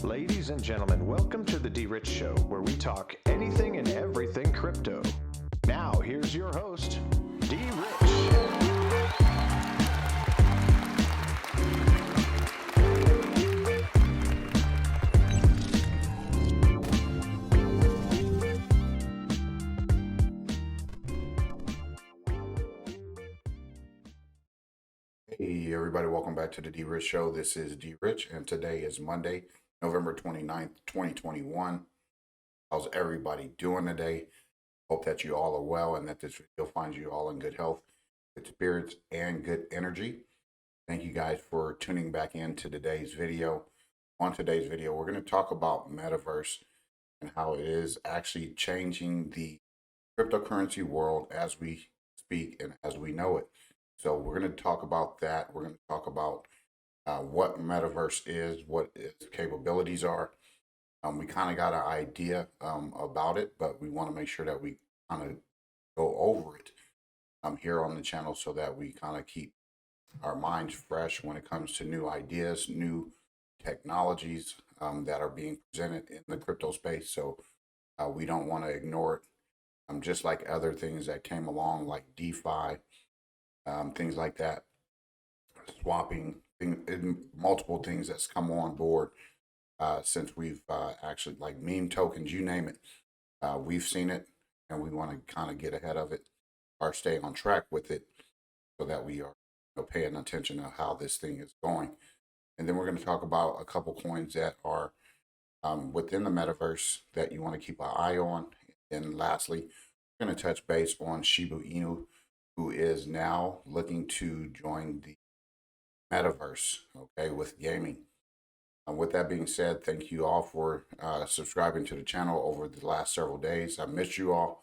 Ladies and gentlemen, welcome to the DRich Show, where we talk anything and everything crypto. Now, here's your host, DRich. Hey everybody, welcome back to the DRich Show. This is DRich, and today is Monday, November 29th, 2021. How's everybody doing today? Hope that you all are well and that this video finds you all in good health, good spirits, and good energy. Thank you guys for tuning back into today's video. On today's video, we're going to talk about Metaverse and how it is actually changing the cryptocurrency world as we speak and as we know it. So we're going to talk about that. We're going to talk about what Metaverse is, what its capabilities are. We kind of got an idea about it, but we want to make sure that we kind of go over it here on the channel so that we kind of keep our minds fresh when it comes to new ideas, new technologies that are being presented in the crypto space. So we don't want to ignore it. Just like other things that came along, like DeFi, things like that, swapping, multiple things that's come on board since we've actually, like meme tokens, you name it, we've seen it, and we want to kind of get ahead of it or stay on track with it so that we are paying attention to how this thing is going. And then we're going to talk about a couple coins that are within the metaverse that you want to keep an eye on. And lastly, we're going to touch base on Shiba Inu, who is now looking to join the metaverse, okay, with gaming. With that being said, thank you all for subscribing to the channel over the last several days. I missed you all,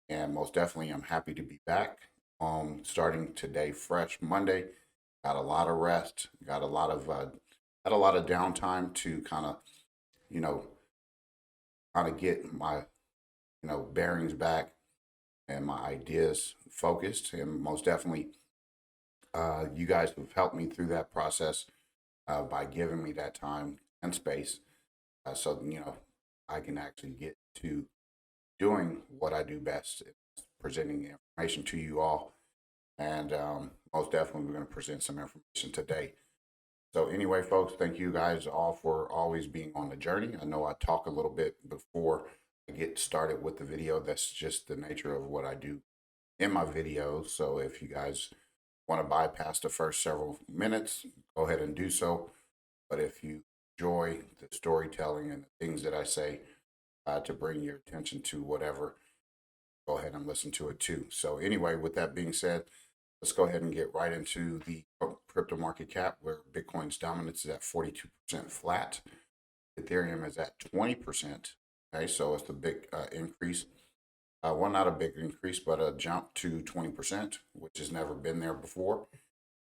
and most definitely I'm happy to be back. Starting today, fresh Monday. Got a lot of rest. Got a lot of downtime to kind of get my bearings back and my ideas focused. And most definitely, you guys have helped me through that process by giving me that time and space, so I can actually get to doing what I do best, presenting information to you all. And most definitely, we're going to present some information today. So anyway, folks, thank you guys all for always being on the journey. I know I talk a little bit before I get started with the video. That's just the nature of what I do in my videos. So if you guys want to bypass the first several minutes, go ahead and do so. But if you enjoy the storytelling and the things that I say to bring your attention to whatever, go ahead and listen to it too. So anyway, with that being said, let's go ahead and get right into the crypto market cap, where Bitcoin's dominance is at 42% flat. Ethereum is at 20%. Okay, so it's a big increase. Well, not a big increase, but a jump to 20%, which has never been there before.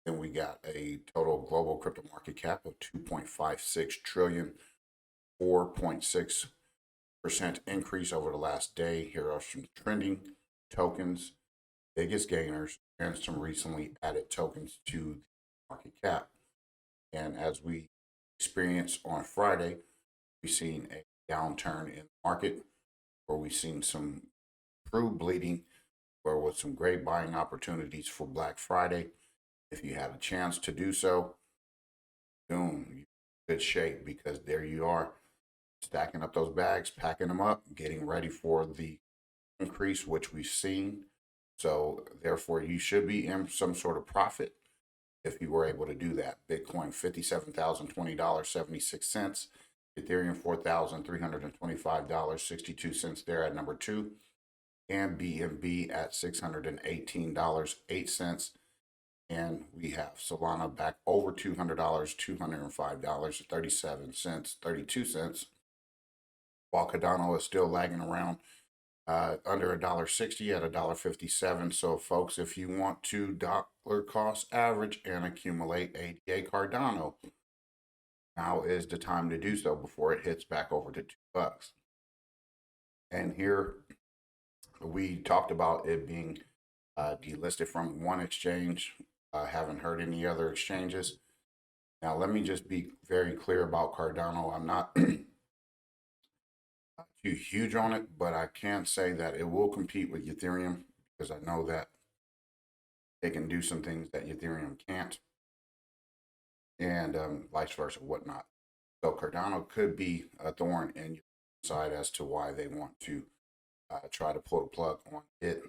Then we got a total global crypto market cap of 2.56 trillion, 4.6% increase over the last day. Here are some trending tokens, biggest gainers, and some recently added tokens to the market cap. And as we experienced on Friday, we've seen a downturn in the market, where we've seen some true bleeding, where with some great buying opportunities for Black Friday. If you had a chance to do so, boom, you're in good shape, because there you are, stacking up those bags, packing them up, getting ready for the increase, which we've seen. So therefore, you should be in some sort of profit if you were able to do that. Bitcoin, $57,020.76. Ethereum, $4,325.62 there at number 2. And BNB at $618.08. And we have Solana back over $200, $205.37, 32 cents. While Cardano is still lagging around under $1.60 at $1.57. So folks, if you want to dollar cost average and accumulate ADA Cardano, now is the time to do so before it hits back over to $2. And here we talked about it being delisted from one exchange. Haven't heard any other exchanges. Now, let me just be very clear about Cardano. I'm not too huge on it, but I can say that it will compete with Ethereum because I know that it can do some things that Ethereum can't, and vice versa, whatnot. So Cardano could be a thorn in your side as to why they want to try to pull the plug on it,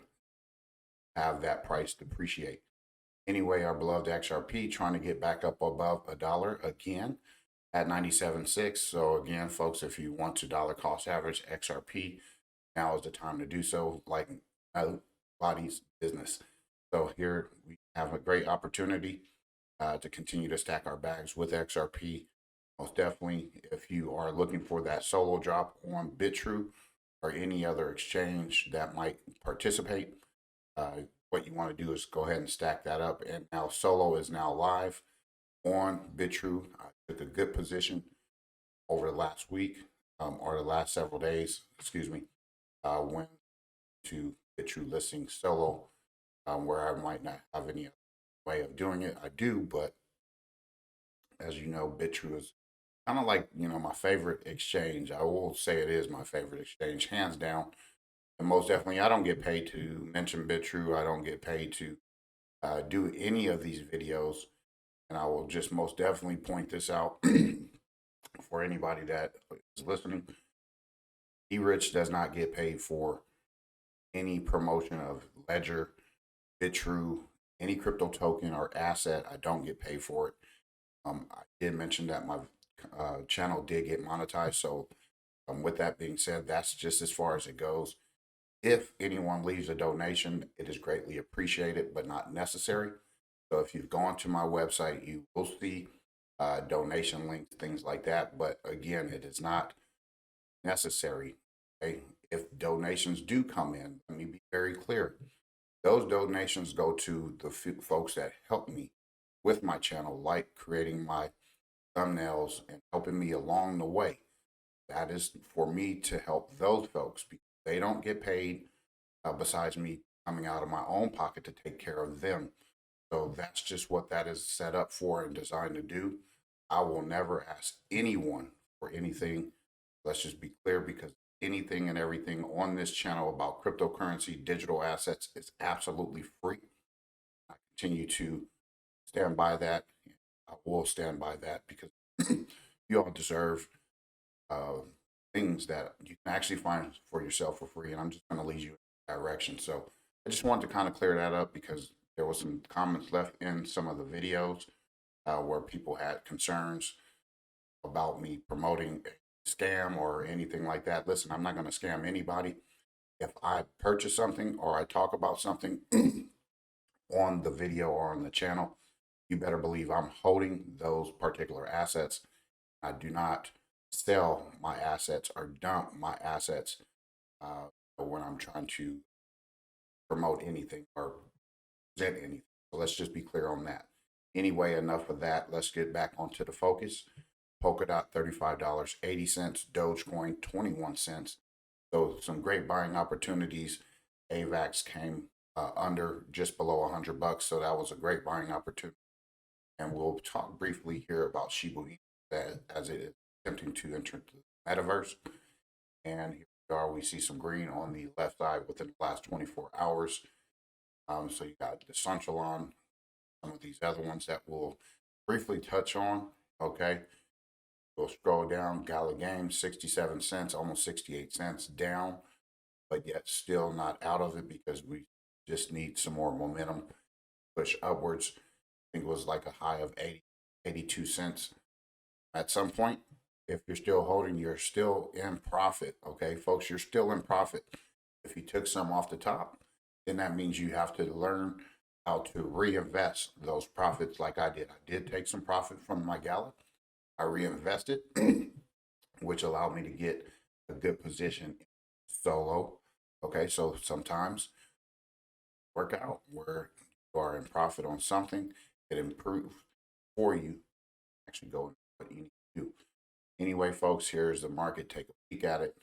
have that price depreciate. Anyway, our beloved XRP trying to get back up above $1 again at 97.6. So again, folks, if you want to dollar cost average XRP, now is the time to do so, like nobody's business. So here we have a great opportunity to continue to stack our bags with XRP. Most definitely, if you are looking for that solo drop on BitTrue or any other exchange that might participate, what you want to do is go ahead and stack that up. And now solo is now live on BitTrue. I took a good position over the last week or the last several days, excuse me, went to BitTrue listing solo, where I might not have any way of doing it. I do, but as you know, BitTrue is kind of like, my favorite exchange. I will say it is my favorite exchange, hands down. And most definitely, I don't get paid to mention BitTrue. I don't get paid to do any of these videos. And I will just most definitely point this out for anybody that is listening. DRich does not get paid for any promotion of Ledger, BitTrue, any crypto token or asset. I don't get paid for it. I did mention that my channel did get monetized. So with that being said, that's just as far as it goes. If anyone leaves a donation, it is greatly appreciated, but not necessary. So if you've gone to my website, you will see donation links, things like that. But again, it is not necessary. Okay? If donations do come in, let me be very clear. Those donations go to the folks that help me with my channel, like creating my thumbnails and helping me along the way. That is for me to help those folks because they don't get paid besides me coming out of my own pocket to take care of them. So that's just what that is set up for and designed to do. I will never ask anyone for anything. Let's just be clear, because anything and everything on this channel about cryptocurrency, digital assets is absolutely free. I continue to stand by that. I will stand by that because you all deserve uh, things that you can actually find for yourself for free. And I'm just going to lead you in that direction. So I just wanted to kind of clear that up because there was some comments left in some of the videos where people had concerns about me promoting a scam or anything like that. Listen, I'm not going to scam anybody. If I purchase something or I talk about something on the video or on the channel, you better believe I'm holding those particular assets. I do not sell my assets or dump my assets when I'm trying to promote anything or present anything. So let's just be clear on that. Anyway, enough of that. Let's get back onto the focus. Polkadot, $35.80. Dogecoin, 21 cents. So some great buying opportunities. AVAX came under just below $100, so that was a great buying opportunity. And we'll talk briefly here about Shiba Inu as it is attempting to enter the metaverse. And here we are. We see some green on the left side within the last 24 hours. So you got the Decentraland, some of these other ones that we'll briefly touch on. Okay. We'll scroll down. Gala Games, 67 cents, almost 68 cents down, but yet still not out of it because we just need some more momentum, push upwards. I think it was like a high of 82 cents at some point. If you're still holding, you're still in profit. Okay, folks, you're still in profit. If you took some off the top, then that means you have to learn how to reinvest those profits like I did. I did take some profit from my Gala. I reinvested, which allowed me to get a good position solo. Okay, so sometimes work out where you are in profit on something, it improves for you. Actually, go and what you need to do. Anyway, folks, here's the market. Take a peek at it.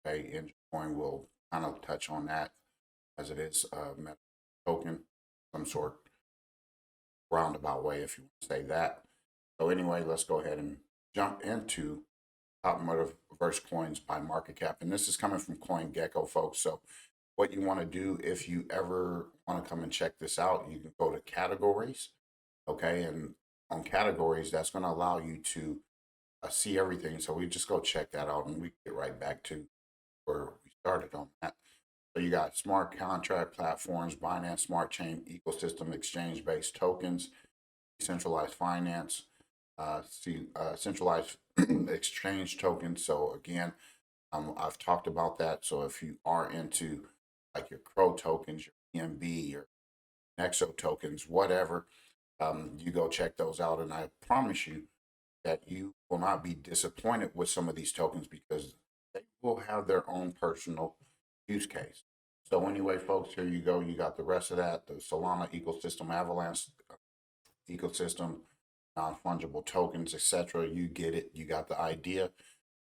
Okay, Enjoin will kind of touch on that as it is a meta token, some sort roundabout way, if you want to say that. So anyway, let's go ahead and jump into top metaverse coins by market cap. And this is coming from CoinGecko, folks. So what you want to do if you ever want to come and check this out, you can go to categories. Okay. And on categories, that's going to allow you to see everything. So we just go check that out and we get right back to where we started on that. So you got smart contract platforms, Binance Smart Chain ecosystem, exchange-based tokens, decentralized finance, centralized exchange tokens. So again, I've talked about that. So if you are into like your Crow tokens, your PNB, your Nexo tokens, whatever, you go check those out. And I promise you that you will not be disappointed with some of these tokens because they will have their own personal use case. So anyway, folks, here you go. You got the rest of that, the Solana ecosystem, Avalanche ecosystem, non-fungible tokens, etc. You get it. You got the idea.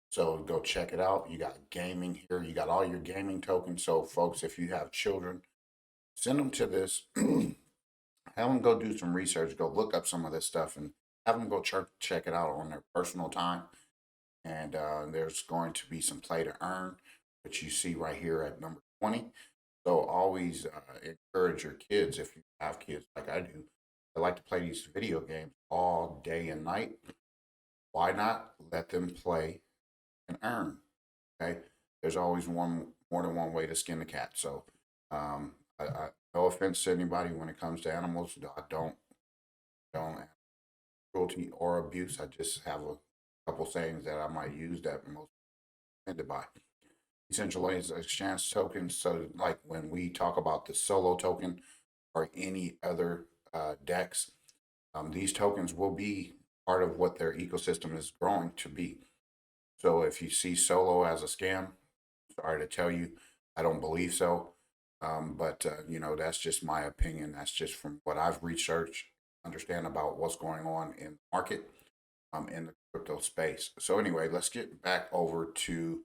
So go check it out. You got gaming here. You got all your gaming tokens. So folks, if you have children, send them to this. Have them go do some research. Go look up some of this stuff and have them go check it out on their personal time. And there's going to be some play to earn, which you see right here at number 20. So always encourage your kids, if you have kids like I do, they like to play these video games all day and night. Why not let them play and earn? Okay, there's always more than one way to skin the cat. So, no offense to anybody when it comes to animals. I don't have cruelty or abuse. I just have a couple sayings that I might use that most offended by. Decentralized exchange tokens. So, like when we talk about the solo token or any other DEX, these tokens will be part of what their ecosystem is growing to be. So if you see solo as a scam, sorry to tell you, I don't believe so. But that's just my opinion. That's just from what I've researched, understand about what's going on in the market, in the crypto space. So anyway, let's get back over to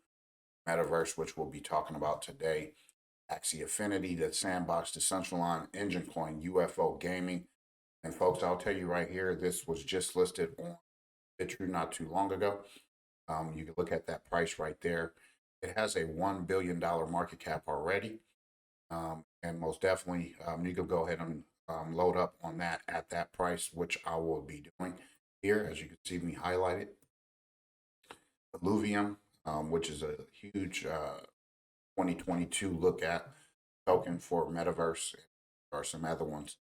Metaverse, which we'll be talking about today. Axie Affinity, the Sandbox, Decentraland, Engine Coin, UFO Gaming. And folks, I'll tell you right here, this was just listed on BitTrue not too long ago. You can look at that price right there. It has a $1 billion market cap already. And most definitely, you can go ahead and load up on that at that price, which I will be doing here, as you can see me highlighted. Illuvium, which is a huge 2022 look at token for Metaverse. There are some other ones.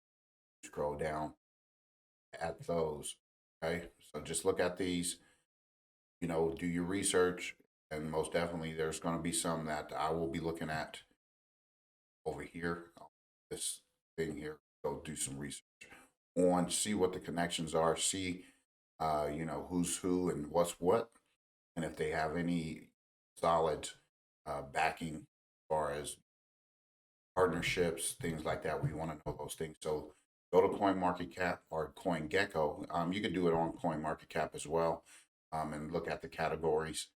Scroll down at those. Okay, so just look at these, do your research, and most definitely there's going to be some that I will be looking at over here. This thing here, go do some research on, see what the connections are, see who's who and what's what, and if they have any solid backing as far as partnerships, things like that. We want to know those things. So go to CoinMarketCap or CoinGecko. You can do it on CoinMarketCap as well, and look at the categories.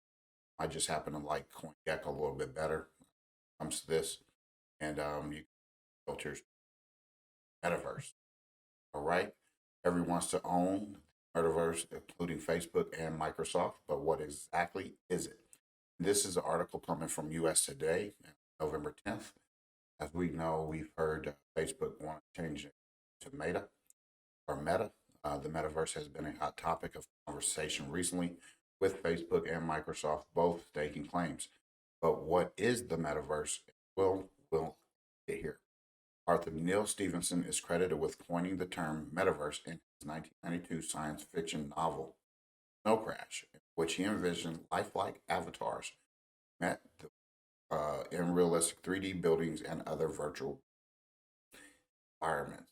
I just happen to like CoinGecko a little bit better when it comes to this. And you filters Metaverse. All right. Everyone wants to own Metaverse, including Facebook and Microsoft. But what exactly is it? This is an article coming from US Today, November 10th. As we know, we've heard Facebook want to change it to Meta. The Metaverse has been a hot topic of conversation recently, with Facebook and Microsoft both staking claims. But what is the Metaverse? We'll get here. Arthur Neil Stevenson is credited with coining the term Metaverse in his 1992 science fiction novel, Snow Crash, in which he envisioned lifelike avatars met in realistic 3D buildings and other virtual environments.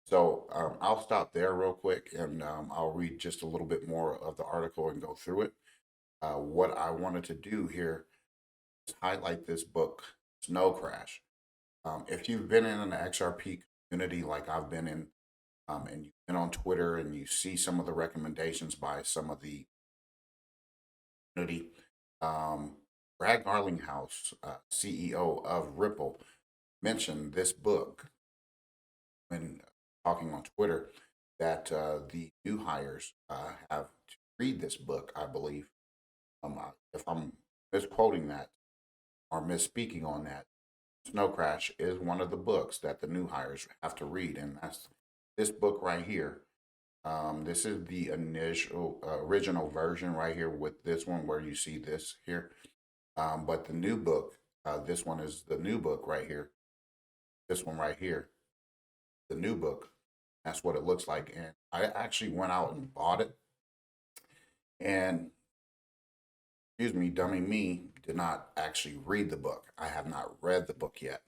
So I'll stop there real quick, and I'll read just a little bit more of the article and go through it. What I wanted to do here is highlight this book, Snow Crash. If you've been in an XRP community like I've been in, and you've been on Twitter and you see some of the recommendations by some of the community, Brad Garlinghouse, CEO of Ripple, mentioned this book when talking on Twitter. that the new hires have to read this book, I believe. If I'm misquoting that or misspeaking on that, Snow Crash is one of the books that the new hires have to read, and that's this book right here. This is the initial original version right here with this one where you see this here. But the new book, this one is the new book right here. This one right here, the new book. That's what it looks like. And I actually went out and bought it. And excuse me, dummy me, did not actually read the book. I have not read the book yet.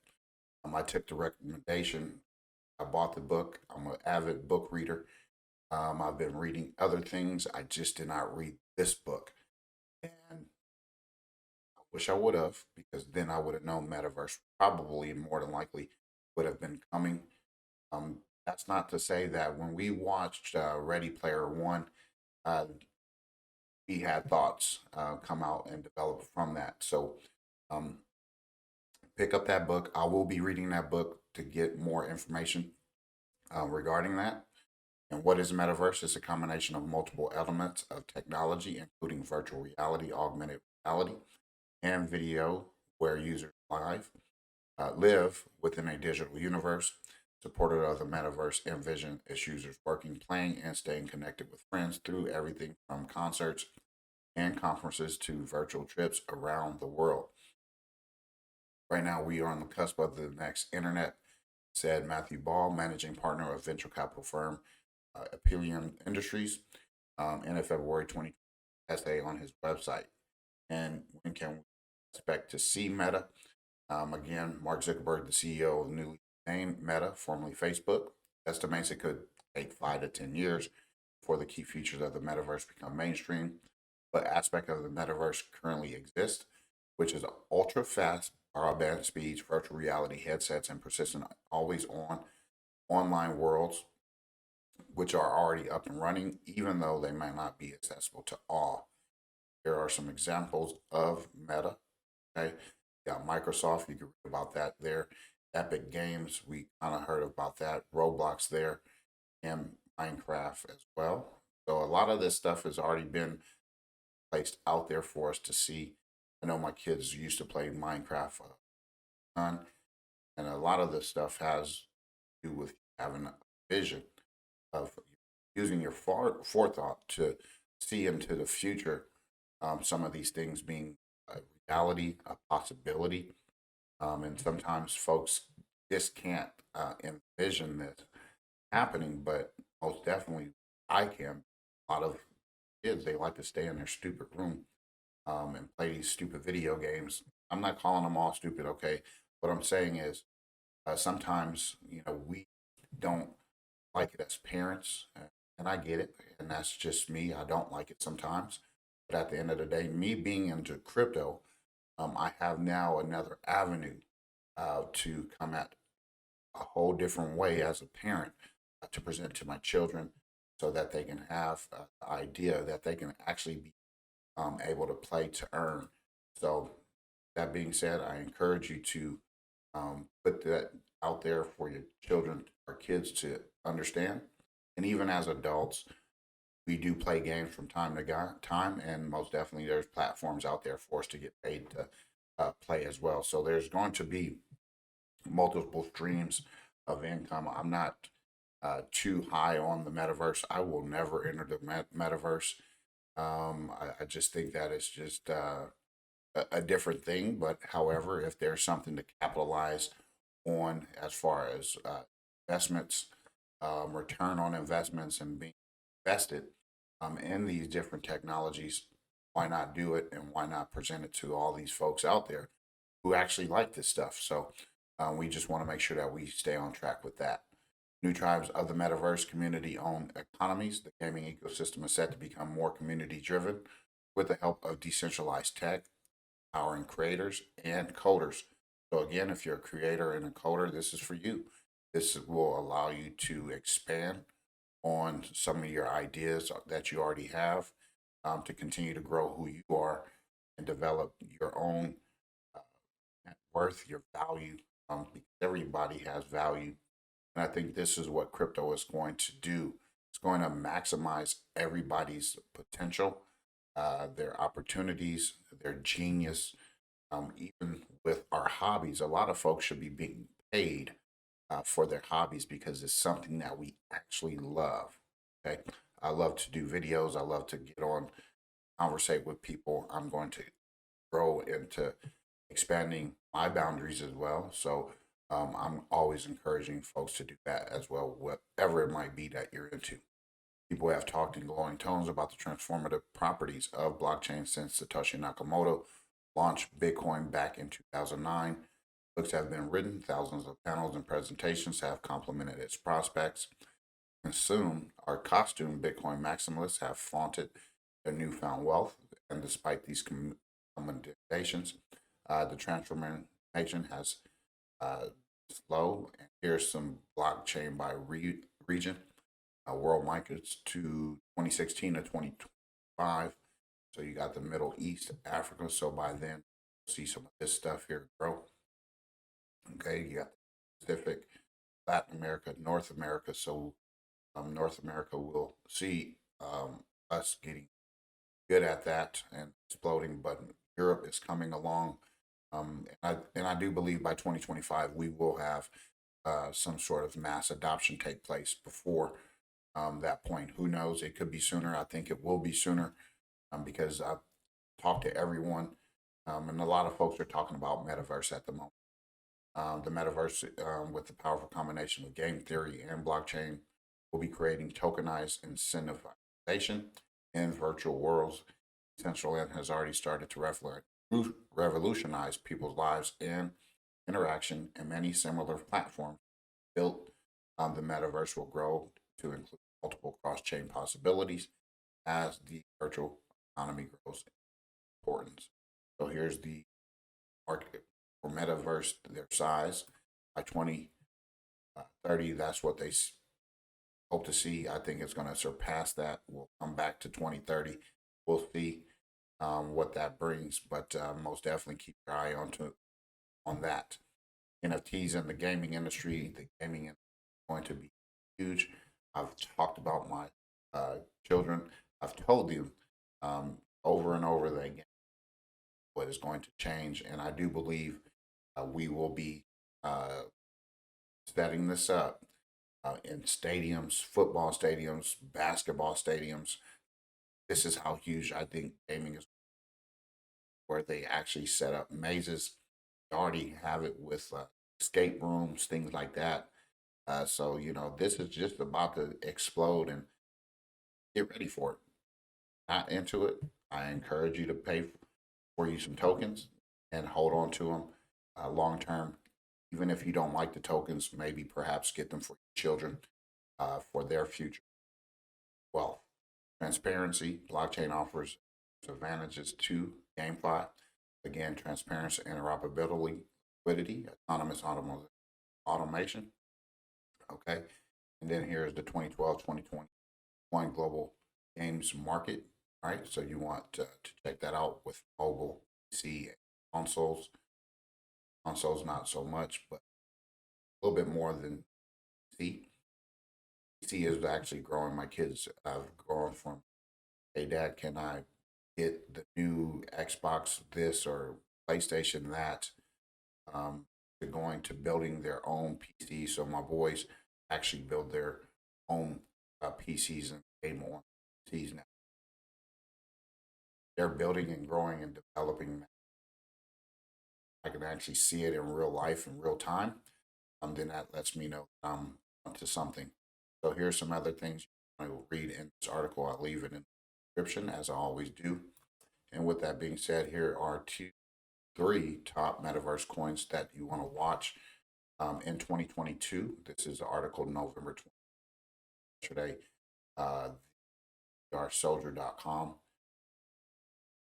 I took the recommendation. I bought the book. I'm an avid book reader. I've been reading other things. I just did not read this book. And I wish I would have, because then I would have known Metaverse probably more than likely would have been coming. That's not to say that when we watched Ready Player One, uh, we had thoughts come out and develop from that. So um, pick up that book. I will be reading that book to get more information regarding that. And what is Metaverse? It's a combination of multiple elements of technology, including virtual reality, augmented reality, and video, where users live within a digital universe. Supported of the Metaverse envision its users working, playing, and staying connected with friends through everything from concerts and conferences to virtual trips around the world. Right now, we are on the cusp of the next internet, said Matthew Ball, managing partner of venture capital firm Appian Industries, in a February 2020 essay on his website. And when can we expect to see Meta? Again, Mark Zuckerberg, the CEO of the newly named Meta, formerly Facebook, estimates it could take 5 to 10 years before the key features of the metaverse become mainstream. But aspect of the metaverse currently exists, which is ultra fast broadband speeds, virtual reality headsets, and persistent always on online worlds, which are already up and running, even though they might not be accessible to all. There are some examples of Meta. Okay, you got Microsoft. You can read about that there. Epic Games. We kind of heard about that. Roblox there, and Minecraft as well. So a lot of this stuff has already been placed out there for us to see. I know my kids used to play Minecraft, and a lot of this stuff has to do with having a vision of using your forethought to see into the future. Some of these things being a reality, a possibility, and sometimes folks just can't envision this happening. But most definitely, I can. A lot of kids, they like to stay in their stupid room and play these stupid video games. I'm not calling them all stupid, okay? What I'm saying is sometimes, we don't like it as parents, and I get it, and that's just me. I don't like it sometimes. But at the end of the day, me being into crypto, I have now another avenue to come at a whole different way as a parent to present to my children so that they can have the idea that they can actually be able to play to earn. So, that being said, I encourage you to put that out there for your children or kids to understand. And even as adults, we do play games from time to time, and most definitely there's platforms out there for us to get paid to play as well. So there's going to be multiple streams of income. I'm not too high on the metaverse. I will never enter the metaverse. I just think that it's just a different thing. But however, if there's something to capitalize on as far as investments, return on investments, and being invested in these different technologies, why not do it, and why not present it to all these folks out there who actually like this stuff? So we just want to make sure that we stay on track with that. New tribes of the metaverse community owned economies. The gaming ecosystem is set to become more community driven with the help of decentralized tech, empowering creators and coders. So, again, if you're a creator and a coder, this is for you. This will allow you to expand on some of your ideas that you already have, to continue to grow who you are and develop your own uh, net worth, your value, because everybody has value. And I think this is what crypto is going to do. It's going to maximize everybody's potential, their opportunities, their genius. Even with our hobbies, a lot of folks should be being paid for their hobbies because it's something that we actually love. Okay. I love to do videos. I love to get on, conversate with people. I'm going to grow into expanding my boundaries as well. So I'm always encouraging folks to do that as well, whatever it might be that you're into. People have talked in glowing tones about the transformative properties of blockchain since Satoshi Nakamoto launched Bitcoin back in 2009. Books have been written, thousands of panels and presentations have complemented its prospects. And soon, our costume Bitcoin maximalists have flaunted their newfound wealth. And despite these commendations, the transformation has slow. And here's some blockchain by region. World markets to 2016 to 2025. So you got the Middle East, Africa. So by then, you'll see some of this stuff here grow. Okay, you got the Pacific, Latin America, North America. So North America will see us getting good at that and exploding, but Europe is coming along. And I do believe by 2025 we will have some sort of mass adoption take place before that point. Who knows? It could be sooner. I think it will be sooner because I've talked to everyone, and a lot of folks are talking about metaverse at the moment. The metaverse, with the powerful combination of game theory and blockchain, will be creating tokenized incentivization in virtual worlds. Decentraland has already started to revolutionize people's lives and interaction, and many similar platforms built the metaverse will grow to include multiple cross-chain possibilities as the virtual economy grows in importance. So here's the market for metaverse, their size by 2030. That's what they hope to see. I think it's going to surpass that. We'll come back to 2030. We'll see what that brings, but most definitely keep your eye on that. NFTs in the gaming industry. The gaming industry is going to be huge. I've talked about my children. I've told them over and over that what is going to change, and I do believe we will be setting this up in stadiums, football stadiums, basketball stadiums. This is how huge I think gaming is, where they actually set up mazes. They already have it with escape rooms, things like that. So, this is just about to explode, and get ready for it. Not into it. I encourage you to pay for you some tokens and hold on to them long term. Even if you don't like the tokens, maybe perhaps get them for your children for their future wealth. Transparency. Blockchain offers advantages to GameFi. Again, transparency, interoperability, liquidity, autonomous automation. Okay. And then here's the 2012-2021 global games market. All right. So you want to check that out with mobile, PC, and consoles. Consoles, not so much, but a little bit more than PC. PC is actually growing. My kids have grown from, hey, Dad, can I get the new Xbox this or PlayStation that, to going to building their own PC. So my boys actually build their own PCs and game on PCs now. They're building and growing and developing. I can actually see it in real life in real time. Then that lets me know I'm onto something. So here's some other things I will read in this article. I'll leave it in the description as I always do. And with that being said, here are three top metaverse coins that you want to watch in 2022. This is the article November 20th. Yesterday, soldier.com.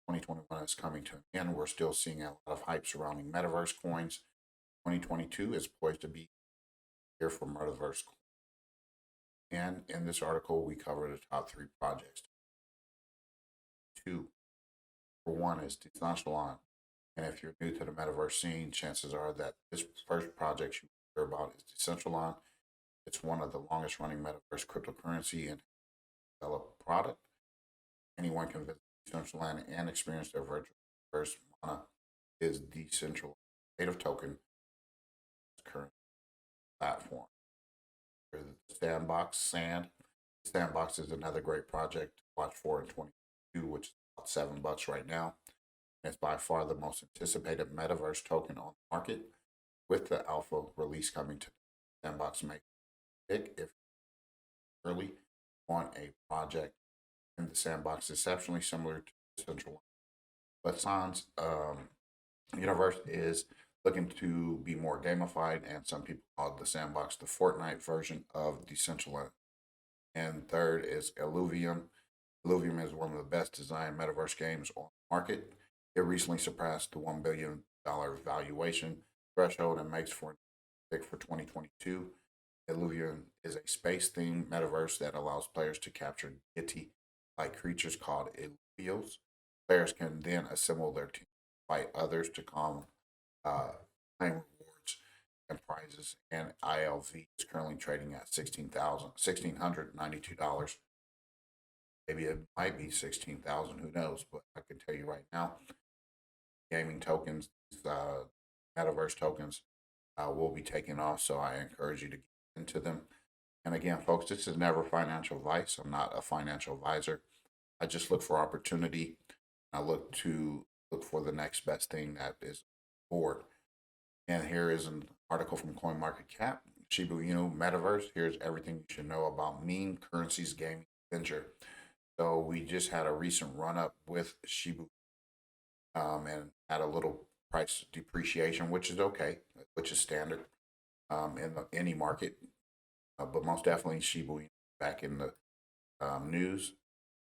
2021 is coming to an end. We're still seeing a lot of hype surrounding metaverse coins. 2022 is poised to be here for metaverse. And in this article, we cover the top three projects. Two, for one, is Decentraland. And if you're new to the metaverse scene, chances are that this first project you hear about is Decentraland. It's one of the longest running metaverse cryptocurrency and develop product. Anyone can visit Decentraland and experience their virtual first. Mana is decentralized native token current platform. There's the Sandbox Sand. Sandbox is another great project to watch for in 2022, which is about $7 right now. And it's by far the most anticipated metaverse token on the market, with the alpha release coming to Sandbox. Make pick if early on a project in the Sandbox, exceptionally similar to Central. But Sans Universe is looking to be more gamified, and some people call the Sandbox the Fortnite version of Decentraland. And third is Illuvium. Illuvium is one of the best designed metaverse games on the market. It recently surpassed the $1 billion valuation threshold and makes for a pick for 2022. Illuvium is a space-themed metaverse that allows players to capture deity-like creatures called Illuvios. Players can then assemble their team, fight others to claim rewards and prizes. And ILV is currently trading at $1,692. Maybe it might be 16,000. Who knows? But I can tell you right now, gaming tokens, metaverse tokens, will be taking off. So I encourage you to get into them. And again, folks, this is never financial advice. I'm not a financial advisor. I just look for opportunity. I look for the next best thing that is forward. And here is an article from CoinMarketCap. Shiba Inu Metaverse. Here's everything you should know about meme currencies gaming venture. So we just had a recent run up with Shiba, and had a little price depreciation, which is okay, which is standard in any market. But most definitely Shiba Inu back in the news,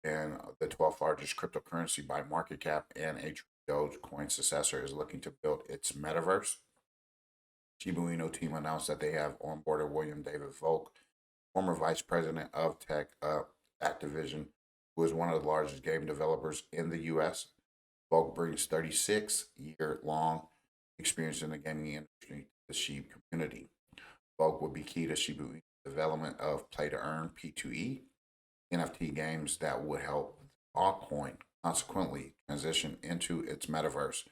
and the 12th largest cryptocurrency by market cap, and a Dogecoin successor is looking to build its metaverse. Shiba Inu team announced that they have onboarded William David Volk, former vice president of tech Activision, who is one of the largest game developers in the U.S. Volk brings 36-year-long experience in the gaming industry to the SHIB community. Volk will be key to Shiba Inu's development of play-to-earn P2E NFT games that would help altcoin consequently transition into its metaverse.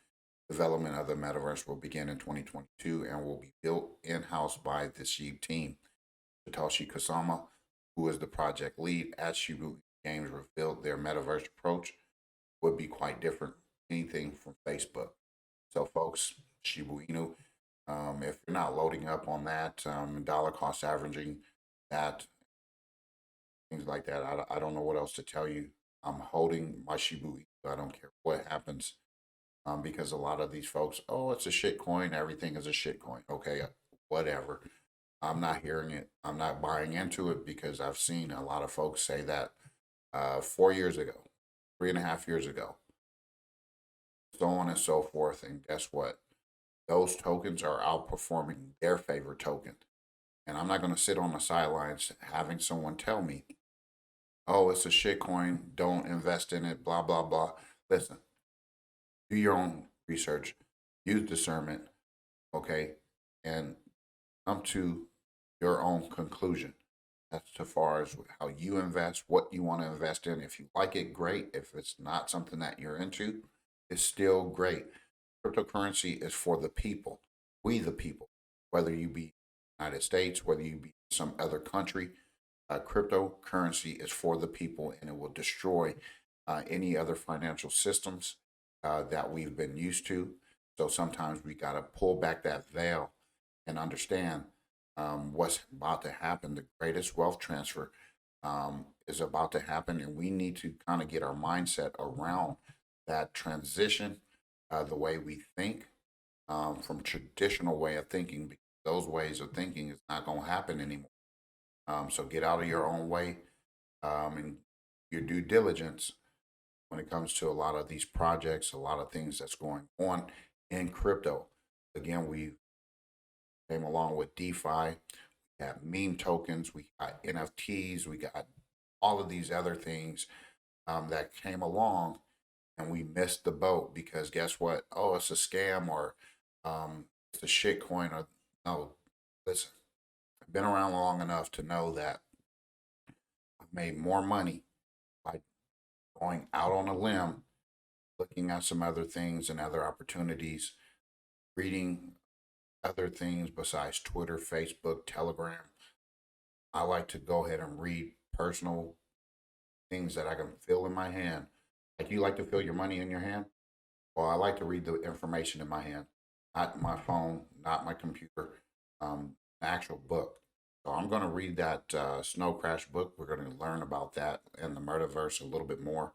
Development of the metaverse will begin in 2022 and will be built in-house by the SHIB team. Satoshi Kasama, who is the project lead at Shiba Inu Games, revealed their metaverse approach would be quite different from anything from Facebook. So, folks, Shiba Inu, if you're not loading up on that, dollar cost averaging that, things like that, I don't know what else to tell you. I'm holding my Shiba Inu. I don't care what happens, because a lot of these folks, oh, it's a shit coin. Everything is a shit coin. Okay, whatever. I'm not hearing it. I'm not buying into it, because I've seen a lot of folks say that 4 years ago, 3.5 years ago, so on and so forth. And guess what? Those tokens are outperforming their favorite token. And I'm not going to sit on the sidelines having someone tell me, oh, it's a shit coin, don't invest in it, blah, blah, blah. Listen, do your own research, use discernment, okay, and come to your own conclusion as to far as how you invest, what you want to invest in. If you like it, great. If it's not something that you're into, it's still great. Cryptocurrency is for the people, we the people, whether you be United States, whether you be some other country. Cryptocurrency is for the people, and it will destroy any other financial systems that we've been used to. So sometimes we got to pull back that veil and understand what's about to happen. The greatest wealth transfer is about to happen, and we need to kind of get our mindset around that transition, the way we think from traditional way of thinking, because those ways of thinking is not going to happen anymore. So get out of your own way and your due diligence when it comes to a lot of these projects, a lot of things that's going on in crypto. Again, we came along with DeFi, we got meme tokens, we got NFTs, we got all of these other things that came along, and we missed the boat because guess what? Oh, it's a scam, or it's a shit coin. Or no, listen, I've been around long enough to know that I've made more money going out on a limb, looking at some other things and other opportunities, reading other things besides Twitter, Facebook, Telegram. I like to go ahead and read personal things that I can feel in my hand. Like you like to feel your money in your hand? Well, I like to read the information in my hand, not my phone, not my computer, an actual book. So I'm going to read that Snow Crash book. We're going to learn about that and the Metaverse a little bit more.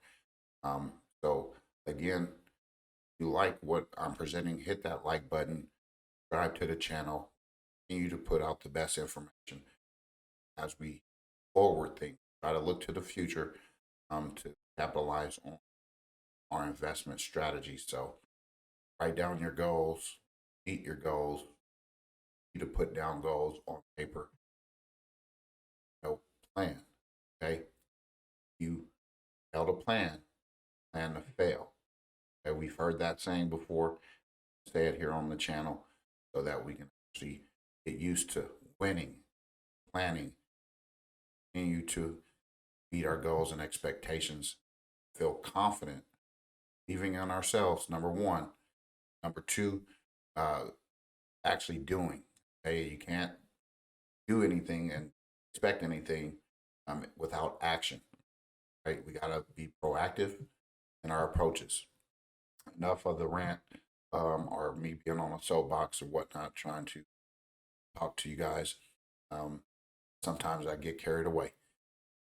So again, if you like what I'm presenting, hit that like button, subscribe to the channel, continue to put out the best information as we forward things. Try to look to the future to capitalize on our investment strategy. So write down your goals, meet your goals. You need to put down goals on paper. No plan. Okay. You fail to plan to fail. Okay? We've heard that saying before. Say it here on the channel so that we can actually get used to winning, planning, continue to meet our goals and expectations, feel confident, believing in ourselves, number one. Number two, actually doing. Okay, you can't do anything and expect anything without action. Right, we gotta be proactive in our approaches. Enough of the rant or me being on a soapbox or whatnot, trying to talk to you guys. Sometimes I get carried away,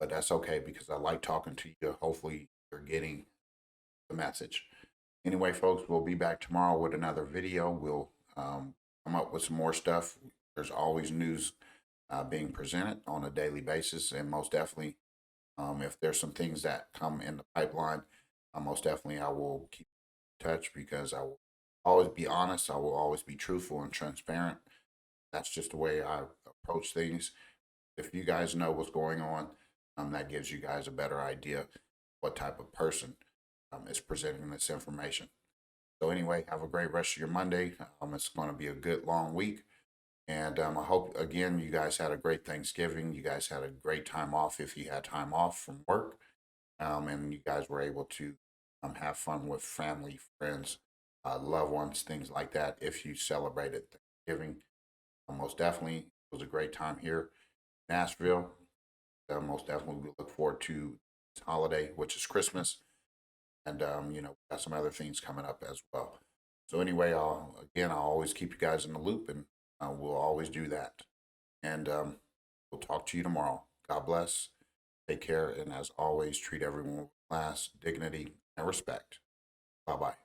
but that's okay because I like talking to you. Hopefully, you're getting the message. Anyway, folks, we'll be back tomorrow with another video. We'll come up with some more stuff. There's always news being presented on a daily basis, and most definitely, if there's some things that come in the pipeline, most definitely I will keep in touch because I will always be honest. I will always be truthful and transparent. That's just the way I approach things. If you guys know what's going on, that gives you guys a better idea what type of person is presenting this information. So anyway, have a great rest of your Monday. It's going to be a good long week. And I hope, again, you guys had a great Thanksgiving. You guys had a great time off if you had time off from work. And you guys were able to have fun with family, friends, loved ones, things like that. If you celebrated Thanksgiving, most definitely it was a great time here in Nashville. Most definitely we look forward to this holiday, which is Christmas. And, we got some other things coming up as well. So anyway, I'll always keep you guys in the loop, and we'll always do that. And we'll talk to you tomorrow. God bless. Take care. And as always, treat everyone with class, dignity, and respect. Bye-bye.